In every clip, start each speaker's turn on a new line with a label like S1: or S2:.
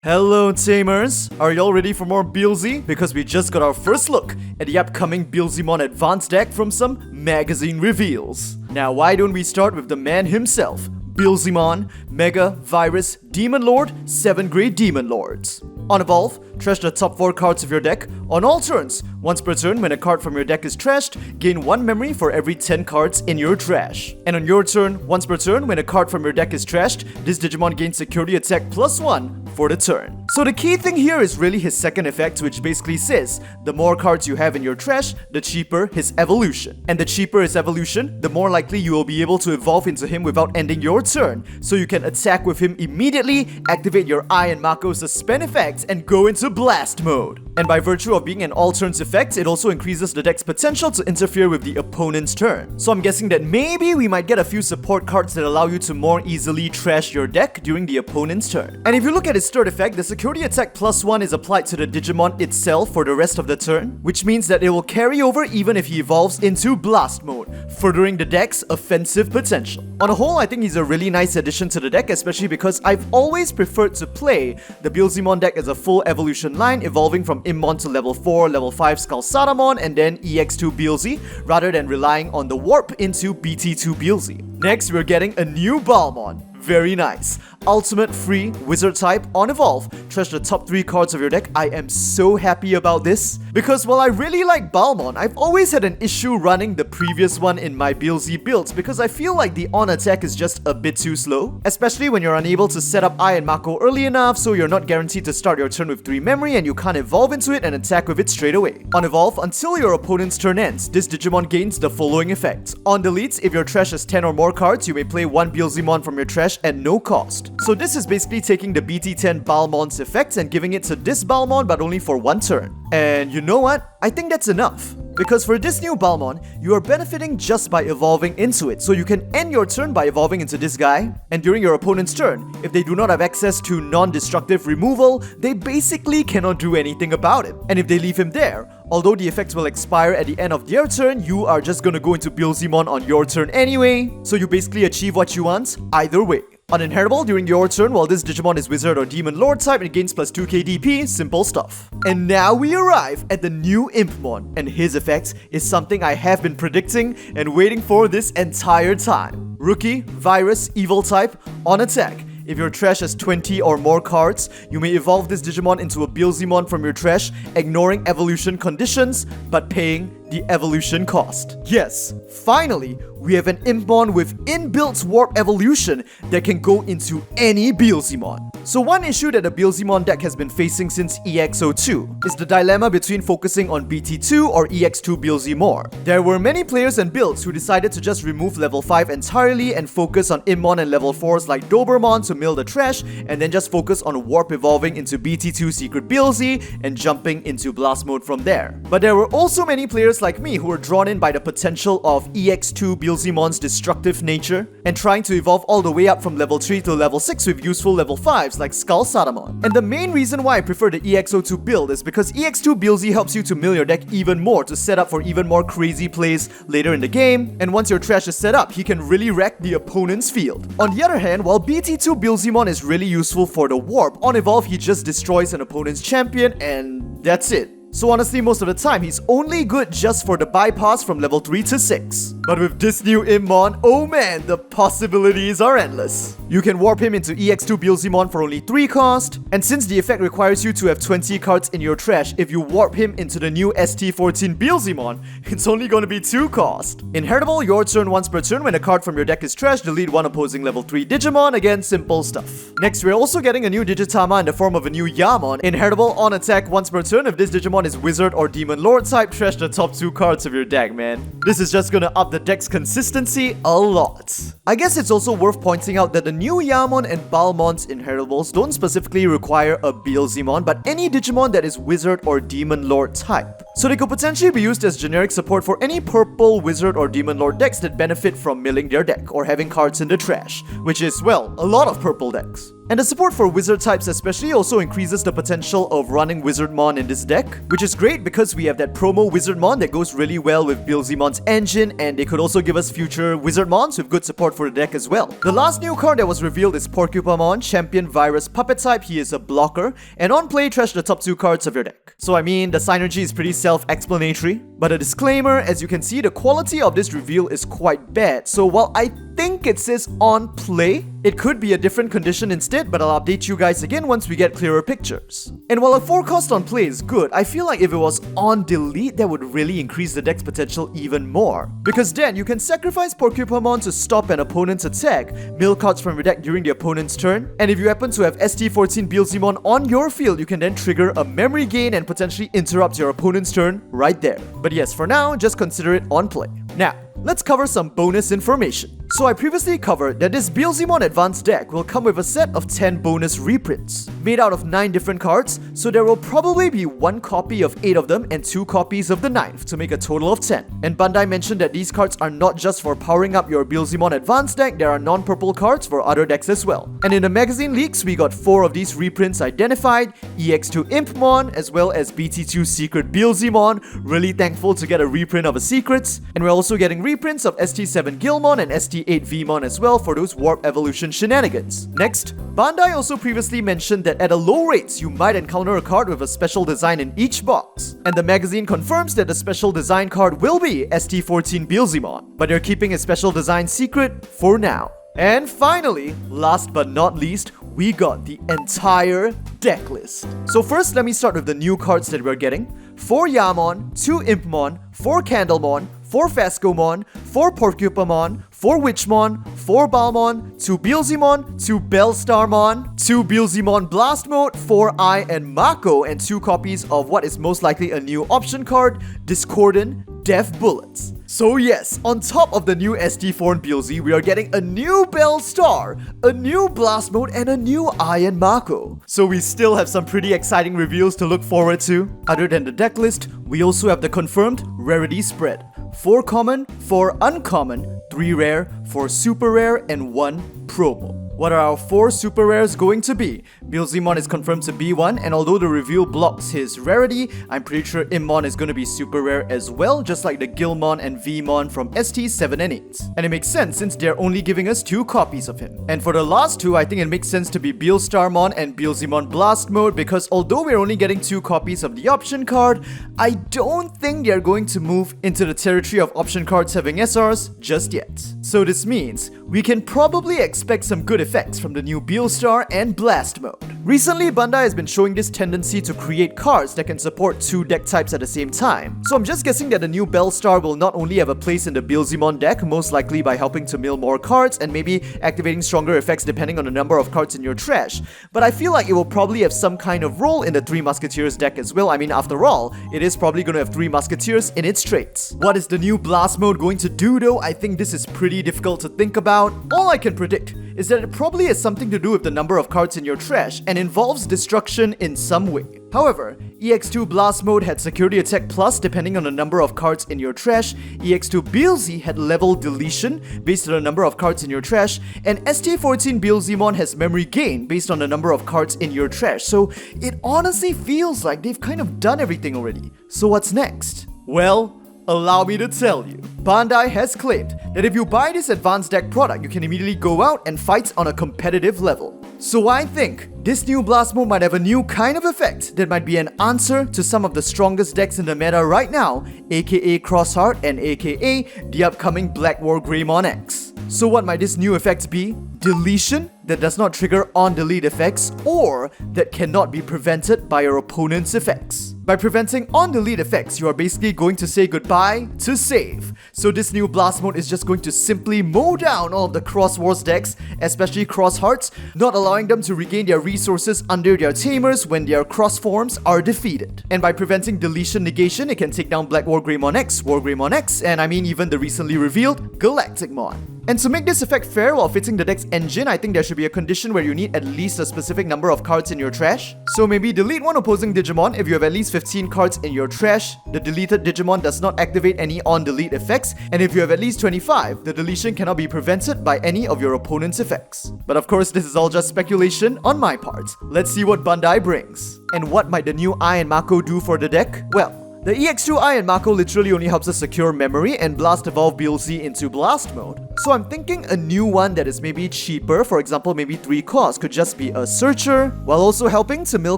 S1: Hello Tamers! Are y'all ready for more Beelze? Because we just got our first look at the upcoming Beelzemon Advanced deck from some magazine reveals. Now why don't we start with the man himself, Beelzemon, Mega, Virus, Demon Lord, 7 Grey Demon Lords. On Evolve, trash the top 4 cards of your deck on all turns. Once per turn, when a card from your deck is trashed, gain 1 memory for every 10 cards in your trash. And on your turn, once per turn, when a card from your deck is trashed, this Digimon gains security attack +1 for the turn. So the key thing here is really his second effect, which basically says, the more cards you have in your trash, the cheaper his evolution. And the cheaper his evolution, the more likely you will be able to evolve into him without ending your turn. So you can attack with him immediately, activate your Eye and Mako suspend effect, and go into blast mode. And by virtue of being an all turns effect, it also increases the deck's potential to interfere with the opponent's turn. So I'm guessing that maybe we might get a few support cards that allow you to more easily trash your deck during the opponent's turn. And if you look at his third effect, the security attack +1 is applied to the Digimon itself for the rest of the turn, which means that it will carry over even if he evolves into blast mode, furthering the deck's offensive potential. On a whole, I think he's a really nice addition to the deck, especially because I've always preferred to play the Beelzemon deck as a full evolution line, evolving from Immon to level 4, level 5 Skull Satamon, and then EX2 Beelze, rather than relying on the warp into BT2 Beelze. Next, we're getting a new Balmon. Very nice. Ultimate free wizard type on Evolve. Trash the top 3 cards of your deck. I am so happy about this because while I really like Balmon, I've always had an issue running the previous one in my Beelze builds because I feel like the on attack is just a bit too slow, especially when you're unable to set up Eye and Mako early enough, so you're not guaranteed to start your turn with 3 memory and you can't evolve into it and attack with it straight away. On Evolve, until your opponent's turn ends, this Digimon gains the following effects. On Delete, if your trash has 10 or more cards, you may play 1 Beelzemon from your trash at no cost. So this is basically taking the BT10 Balmon's effects and giving it to this Balmon, but only for 1 turn. And you know what? I think that's enough. Because for this new Balmon, you are benefiting just by evolving into it. So you can end your turn by evolving into this guy, and during your opponent's turn, if they do not have access to non-destructive removal, they basically cannot do anything about it. And if they leave him there, although the effects will expire at the end of their turn, you are just gonna go into Beelzemon on your turn anyway, so you basically achieve what you want either way. Uninheritable during your turn, while this Digimon is Wizard or Demon Lord type, it gains +2 KDP, simple stuff. And now we arrive at the new Impmon, and his effect is something I have been predicting and waiting for this entire time. Rookie, Virus, Evil type, on attack. If your trash has 20 or more cards, you may evolve this Digimon into a Beelzemon from your trash, ignoring evolution conditions, but paying the evolution cost. Yes, finally, we have an Impmon with inbuilt warp evolution that can go into any Beelzemon. So one issue that the Beelzemon deck has been facing since EX02 is the dilemma between focusing on BT2 or EX2 Beelze more. There were many players and builds who decided to just remove level 5 entirely and focus on Immon and level 4s like Dobermon to mill the trash, and then just focus on warp evolving into BT2 Secret Beelze and jumping into blast mode from there. But there were also many players like me who were drawn in by the potential of EX2 Beelzemon's destructive nature and trying to evolve all the way up from level 3 to level 6 with useful level 5s like Skull Satamon. And the main reason why I prefer the EX02 build is because EX2 Beelze helps you to mill your deck even more to set up for even more crazy plays later in the game, and once your trash is set up, he can really wreck the opponent's field. On the other hand, while BT2 Beelzemon is really useful for the warp, on Evolve he just destroys an opponent's champion and that's it. So honestly, most of the time, he's only good just for the bypass from level 3 to 6. But with this new Immon, oh man, the possibilities are endless. You can warp him into EX2 Beelzemon for only 3 cost, and since the effect requires you to have 20 cards in your trash, if you warp him into the new ST-14 Beelzemon, it's only gonna be 2 cost. Inheritable, your turn once per turn. When a card from your deck is trashed, delete 1 opposing level 3 Digimon. Again, simple stuff. Next, we're also getting a new Digitama in the form of a new Yamon. Inheritable, on attack once per turn. If this Digimon is Wizard or Demon Lord type, trash the top 2 cards of your deck, man. This is just gonna up the deck's consistency a lot. I guess it's also worth pointing out that the new Yamon and Balmon's inheritables don't specifically require a Beelzemon, but any Digimon that is Wizard or Demon Lord type. So they could potentially be used as generic support for any purple wizard or demon lord decks that benefit from milling their deck or having cards in the trash, which is, well, a lot of purple decks. And the support for wizard types especially also increases the potential of running Wizardmon in this deck, which is great because we have that promo Wizardmon that goes really well with Beelzemon's engine, and they could also give us future Wizardmons with good support for the deck as well. The last new card that was revealed is Porcupine, Champion Virus Puppet type. He is a blocker, and on play, trash the top 2 cards of your deck. So I mean, the synergy is pretty self-explanatory, but a disclaimer, as you can see, the quality of this reveal is quite bad. So while I think it says on play, it could be a different condition instead, but I'll update you guys again once we get clearer pictures. And while a 4 cost on play is good, I feel like if it was on delete, that would really increase the deck's potential even more. Because then you can sacrifice Porcupine to stop an opponent's attack, mill cards from your deck during the opponent's turn, and if you happen to have ST-14 Beelzemon on your field, you can then trigger a memory gain and potentially interrupt your opponent's turn right there. But yes, for now, just consider it on play. Now, let's cover some bonus information. So I previously covered that this Beelzemon Advanced deck will come with a set of 10 bonus reprints, made out of 9 different cards, so there will probably be 1 copy of 8 of them and 2 copies of the 9th to make a total of 10. And Bandai mentioned that these cards are not just for powering up your Beelzemon Advanced deck, there are non-purple cards for other decks as well. And in the magazine leaks, we got 4 of these reprints identified, EX2 Impmon, as well as BT2 Secret Beelzemon, really thankful to get a reprint of a Secrets, and we're also getting reprints of ST7 Gilmon and ST8 Vmon as well for those Warp Evolution shenanigans. Next, Bandai also previously mentioned that at a low rates, you might encounter a card with a special design in each box. And the magazine confirms that the special design card will be ST-14 Beelzemon, but they're keeping a special design secret for now. And finally, last but not least, we got the entire deck list. So first, let me start with the new cards that we're getting. 4 Yamon, 2 Impmon, 4 Candlemon, 4 Fascomon, 4 Porcupine, 4 Witchmon, 4 Balmon, 2 Beelzemon, 2 Bellstarmon, 2 Beelzemon Blast Mode, 4 I and Mako, and 2 copies of what is most likely a new option card, Discordant Death Bullets. So yes, on top of the new ST-14 Beelze, we are getting a new Bellstar, a new Blast Mode, and a new I and Mako. So we still have some pretty exciting reveals to look forward to. Other than the deck list, we also have the confirmed rarity spread. 4 common, 4 uncommon, 3 rare, 4 super rare, and 1 promo. What are our 4 super rares going to be? Beelzemon is confirmed to be one, and although the reveal blocks his rarity, I'm pretty sure Immon is going to be super rare as well, just like the Gilmon and Vmon from ST7 and 8. And it makes sense since they're only giving us 2 copies of him. And for the last 2, I think it makes sense to be Beelstarmon and Beelzemon Blast Mode, because although we're only getting 2 copies of the option card, I don't think they're going to move into the territory of option cards having SRs just yet. So this means we can probably expect some good effects from the new Beelstar and Blast Mode. Recently, Bandai has been showing this tendency to create cards that can support 2 deck types at the same time. So I'm just guessing that the new Bellstar will not only have a place in the Beelzemon deck, most likely by helping to mill more cards and maybe activating stronger effects depending on the number of cards in your trash, but I feel like it will probably have some kind of role in the 3 Musketeers deck as well. I mean, after all, it is probably going to have 3 Musketeers in its traits. What is the new Blast Mode going to do though? I think this is pretty difficult to think about. All I can predict is that it probably has something to do with the number of cards in your trash and involves destruction in some way. However, EX2 Blast Mode had Security Attack Plus depending on the number of cards in your trash, EX2 Beelze had Level Deletion based on the number of cards in your trash, and ST-14 Beelzemon has Memory Gain based on the number of cards in your trash. So it honestly feels like they've kind of done everything already. So what's next? Well, allow me to tell you, Bandai has claimed that if you buy this advanced deck product, you can immediately go out and fight on a competitive level. So I think this new Blast Mode might have a new kind of effect that might be an answer to some of the strongest decks in the meta right now, aka Crossheart and aka the upcoming Black War Greymon X. So what might this new effect be? Deletion that does not trigger on-delete effects, or that cannot be prevented by your opponent's effects. By preventing on-delete effects, you are basically going to say goodbye to save. So this new Blast Mode is just going to simply mow down all of the Cross Wars decks, especially Cross Hearts, not allowing them to regain their resources under their tamers when their cross forms are defeated. And by preventing deletion negation, it can take down Black War Greymon X, and I mean even the recently revealed Galacticmon. And to make this effect fair while fitting the deck's engine, I think there should be be a condition where you need at least a specific number of cards in your trash. So maybe delete one opposing Digimon if you have at least 15 cards in your trash. The deleted Digimon does not activate any on-delete effects, and if you have at least 25, the deletion cannot be prevented by any of your opponent's effects. But of course, this is all just speculation on my part. Let's see what Bandai brings. And what might the new Ai and Mako do for the deck? Well, the EX2 Ai and Mako literally only helps us secure memory and blast evolve Beelze into blast mode. So I'm thinking a new one that is maybe cheaper, for example maybe 3 cost, could just be a searcher, while also helping to mill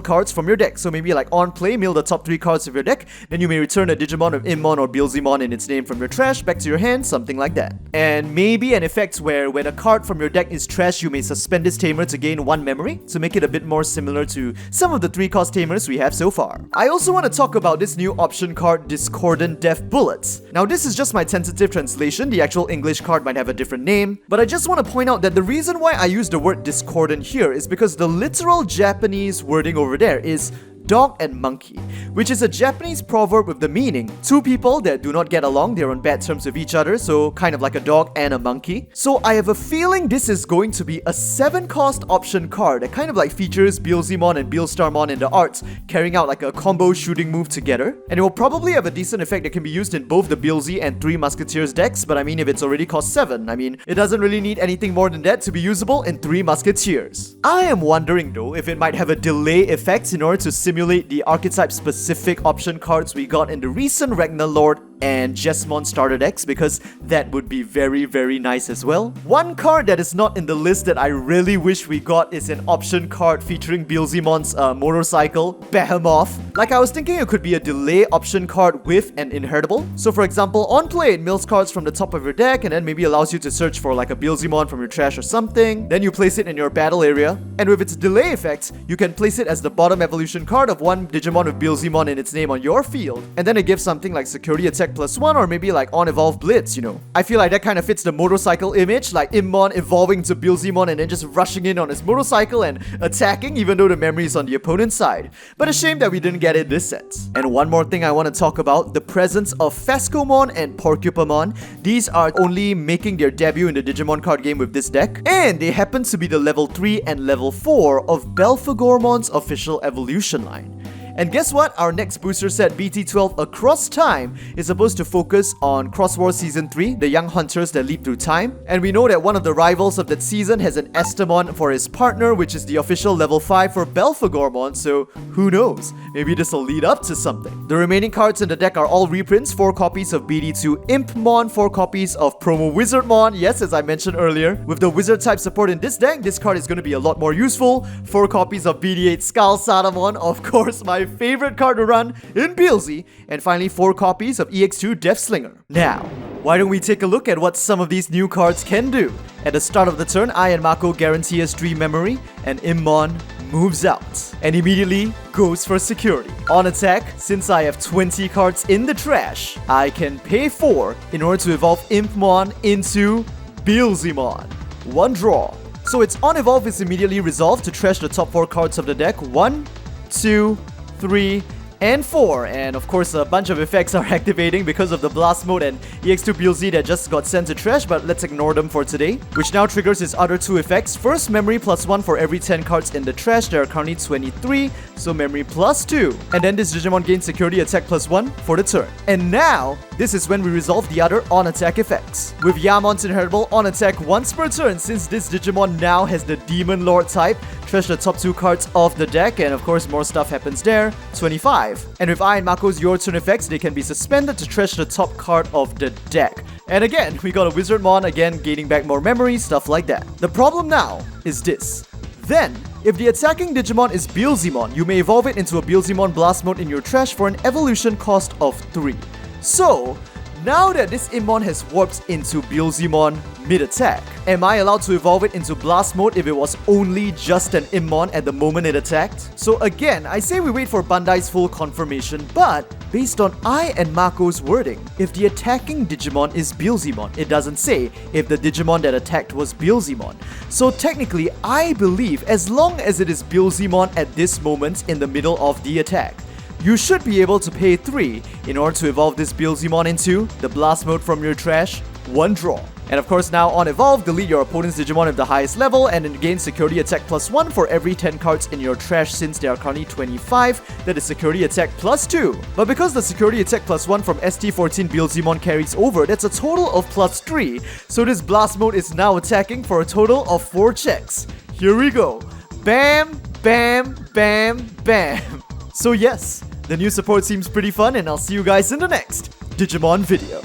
S1: cards from your deck. So maybe like on play, mill the top 3 cards of your deck, then you may return a Digimon of Immon or Beelzemon in its name from your trash back to your hand, something like that. And maybe an effect where when a card from your deck is trash, you may suspend this tamer to gain 1 memory, to make it a bit more similar to some of the 3 cost tamers we have so far. I also want to talk about this new option card, Discordant Death Bullets. Now this is just my tentative translation, the actual English card might have a different name, but I just want to point out that the reason why I use the word discordant here is because the literal Japanese wording over there is dog and monkey, which is a Japanese proverb with the meaning, 2 people that do not get along, they're on bad terms with each other, so kind of like a dog and a monkey. So I have a feeling this is going to be a 7 cost option card that kind of like features Beelzemon and Beelstarmon in the arts, carrying out like a combo shooting move together. And it will probably have a decent effect that can be used in both the Beelze and 3 Musketeers decks, but I mean if it's already cost 7, I mean it doesn't really need anything more than that to be usable in 3 Musketeers. I am wondering though if it might have a delay effect in order to simulate the archetype-specific option cards we got in the recent Ragnarlord and Jesmon starter decks, because that would be very, very nice as well. One card that is not in the list that I really wish we got is an option card featuring Beelzemon's motorcycle, Behemoth. Like I was thinking it could be a delay option card with an inheritable. So for example, on play it mills cards from the top of your deck and then maybe allows you to search for like a Beelzemon from your trash or something. Then you place it in your battle area, and with its delay effect, you can place it as the bottom evolution card of one Digimon with Beelzemon in its name on your field, and then it gives something like security attack +1 or maybe like on evolve blitz, you know. I feel like that kind of fits the motorcycle image, like Immon evolving to Beelzemon and then just rushing in on his motorcycle and attacking even though the memory is on the opponent's side. But a shame that we didn't get it this set. And one more thing I want to talk about, the presence of Phascomon and Porcupine. These are only making their debut in the Digimon card game with this deck, and they happen to be the level 3 and level 4 of Belphagomon's official evolution line. And guess what? Our next booster set, BT12 Across Time, is supposed to focus on Cross War Season 3, the young hunters that leap through time. And we know that one of the rivals of that season has an Estamon for his partner, which is the official level 5 for Belphagormon, so who knows? Maybe this will lead up to something. The remaining cards in the deck are all reprints, 4 copies of BD2 Impmon, 4 copies of Promo Wizardmon, yes, as I mentioned earlier. With the wizard type support in this deck, this card is going to be a lot more useful. 4 copies of BD8 Skullsatamon, of course my favorite card to run in Beelze, and finally 4 copies of EX2 Deathslinger. Now, why don't we take a look at what some of these new cards can do? At the start of the turn, Ai and Mako guarantee us 3 memory, and Immon moves out and immediately goes for security. On attack, since I have 20 cards in the trash, I can pay 4 in order to evolve Impmon into Beelzemon. 1 draw. So its on evolve is immediately resolved to trash the top 4 cards of the deck. 1, 2, 3, and 4, and of course a bunch of effects are activating because of the blast mode and EX2 Beelze that just got sent to trash, but let's ignore them for today. Which now triggers its other 2 effects. First, memory +1 for every 10 cards in the trash. There are currently 23, so memory +2. And then this Digimon gains security attack +1 for the turn. And now, this is when we resolve the other on-attack effects. With Yamon's inheritable on attack once per turn, since this Digimon now has the Demon Lord type, trash the top 2 cards of the deck, and of course more stuff happens there. 25. And with Ai and Mako's Your Turn effects, they can be suspended to trash the top card of the deck. And again, we got a Wizardmon, again gaining back more memory, stuff like that. The problem now is this. Then, if the attacking Digimon is Beelzemon, you may evolve it into a Beelzemon Blast Mode in your trash for an evolution cost of 3. So, now that this Immon has warped into Beelzemon mid-attack, am I allowed to evolve it into Blast Mode if it was only just an Immon at the moment it attacked? So again, I say we wait for Bandai's full confirmation, but based on Ai and Mako's wording, if the attacking Digimon is Beelzemon, it doesn't say if the Digimon that attacked was Beelzemon. So technically, I believe as long as it is Beelzemon at this moment in the middle of the attack, you should be able to pay 3 in order to evolve this Beelzemon into the Blast Mode from your trash, 1 draw. And of course now on Evolve, delete your opponent's Digimon of the highest level and then gain Security Attack +1 for every 10 cards in your trash since there are currently 25, that is Security Attack +2. But because the Security Attack +1 from ST-14 Beelzemon carries over, that's a total of +3, so this Blast Mode is now attacking for a total of 4 checks. Here we go. Bam, bam, bam, bam. So yes, the new support seems pretty fun and I'll see you guys in the next Digimon video.